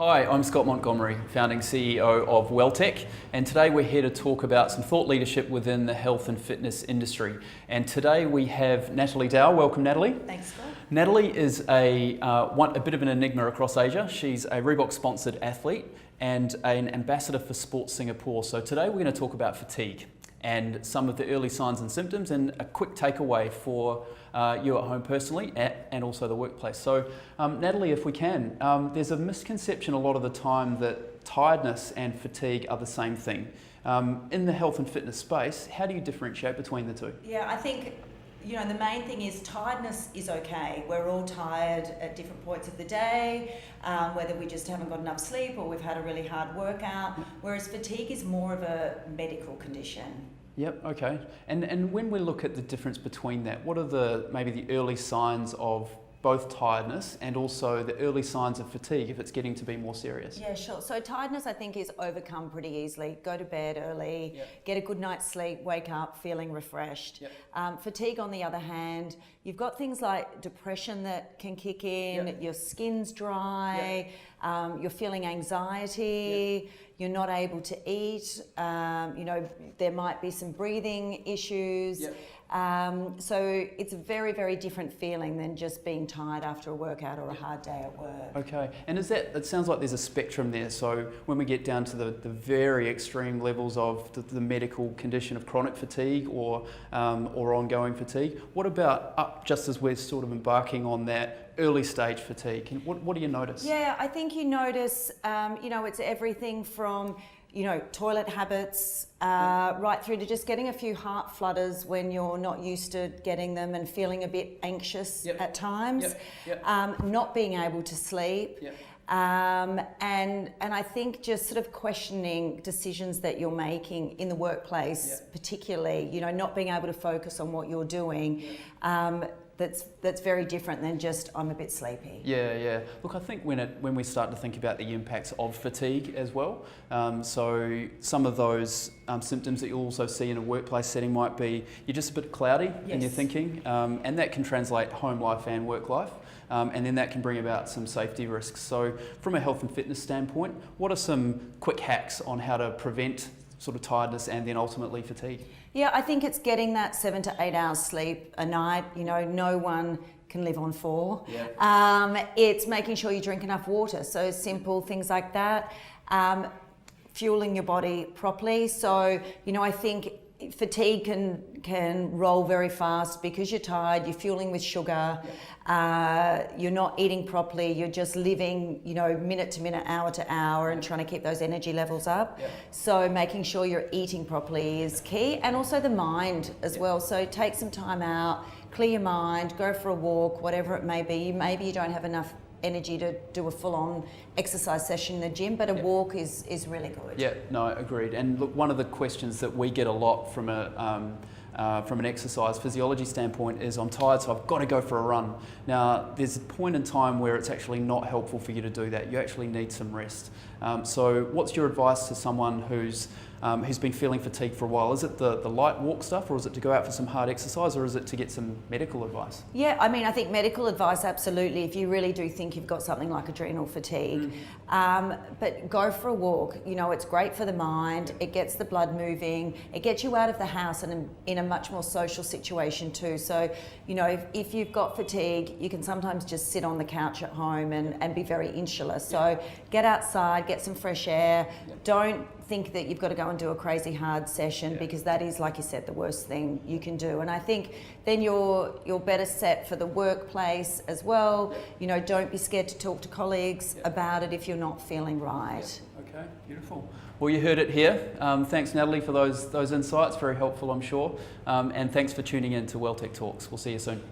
Hi, I'm Scott Montgomery, founding CEO of WellteQ, and today we're here to talk about some thought leadership within the health and fitness industry. And today we have Natalie Dau. Welcome, Natalie. Thanks, Scott. Natalie is a bit of an enigma across Asia. She's a Reebok-sponsored athlete and an ambassador for Sports Singapore. So today we're going to talk about fatigue and some of the early signs and symptoms, and a quick takeaway for you at home personally and also the workplace. So Natalie, if we can, there's a misconception a lot of the time that tiredness and fatigue are the same thing. In the health and fitness space, how do you differentiate between the two? Yeah, I think, the main thing is tiredness is okay. We're all tired at different points of the day, whether we just haven't got enough sleep or we've had a really hard workout, whereas fatigue is more of a medical condition. Yep, okay. And when we look at the difference between that, what are maybe the early signs of both tiredness and also the early signs of fatigue if it's getting to be more serious? Yeah, sure. So tiredness, I think, is overcome pretty easily. Go to bed early, get a good night's sleep, wake up feeling refreshed. Fatigue, on the other hand, you've got things like depression that can kick in, your skin's dry, you're feeling anxiety, you're not able to eat, there might be some breathing issues. So it's a very, very different feeling than just being tired after a workout or a hard day at work. Okay, and it sounds like there's a spectrum there. So when we get down to the very extreme levels of the medical condition of chronic fatigue or ongoing fatigue, what about just as we're sort of embarking on that early stage fatigue? What do you notice? Yeah, I think you notice, it's everything from toilet habits, right through to just getting a few heart flutters when you're not used to getting them and feeling a bit anxious at times, not being able to sleep, and I think just sort of questioning decisions that you're making in the workplace, particularly, not being able to focus on what you're doing. That's very different than just I'm a bit sleepy. Yeah. Look, I think when we start to think about the impacts of fatigue as well, so some of those symptoms that you'll also see in a workplace setting might be you're just a bit cloudy in your thinking, and that can translate home life and work life, and then that can bring about some safety risks. So from a health and fitness standpoint, what are some quick hacks on how to prevent sort of tiredness and then ultimately fatigue? Yeah, I think it's getting that 7 to 8 hours sleep a night. No one can live on 4. It's making sure you drink enough water. So simple things like that. Fueling your body properly. So, I think fatigue can roll very fast because you're tired, you're fueling with sugar, you're not eating properly, you're just living, minute to minute, hour to hour, and trying to keep those energy levels up. So making sure you're eating properly is key, and also the mind as well. So take some time out, clear your mind, go for a walk, whatever it may be. Maybe you don't have enough energy to do a full-on exercise session in the gym, but a walk is really good. Yeah, no, agreed. And look, one of the questions that we get a lot from an exercise physiology standpoint is, I'm tired, so I've got to go for a run. Now, there's a point in time where it's actually not helpful for you to do that. You actually need some rest. So what's your advice to someone who's been feeling fatigued for a while? Is it the light walk stuff, or is it to go out for some hard exercise, or is it to get some medical advice? Yeah, I think medical advice, absolutely, if you really do think you've got something like adrenal fatigue. But go for a walk. It's great for the mind, it gets the blood moving, it gets you out of the house and in a much more social situation too. So, if you've got fatigue, you can sometimes just sit on the couch at home and be very insular. So get outside, get some fresh air. Don't think that you've got to go and do a crazy hard session, because that is, like you said, the worst thing you can do. And I think then you're better set for the workplace as well. Don't be scared to talk to colleagues about it if you're not feeling right. Okay, beautiful. Well, you heard it here. Thanks, Natalie, for those insights. Very helpful, I'm sure. And thanks for tuning in to WellteQ Talks. We'll see you soon.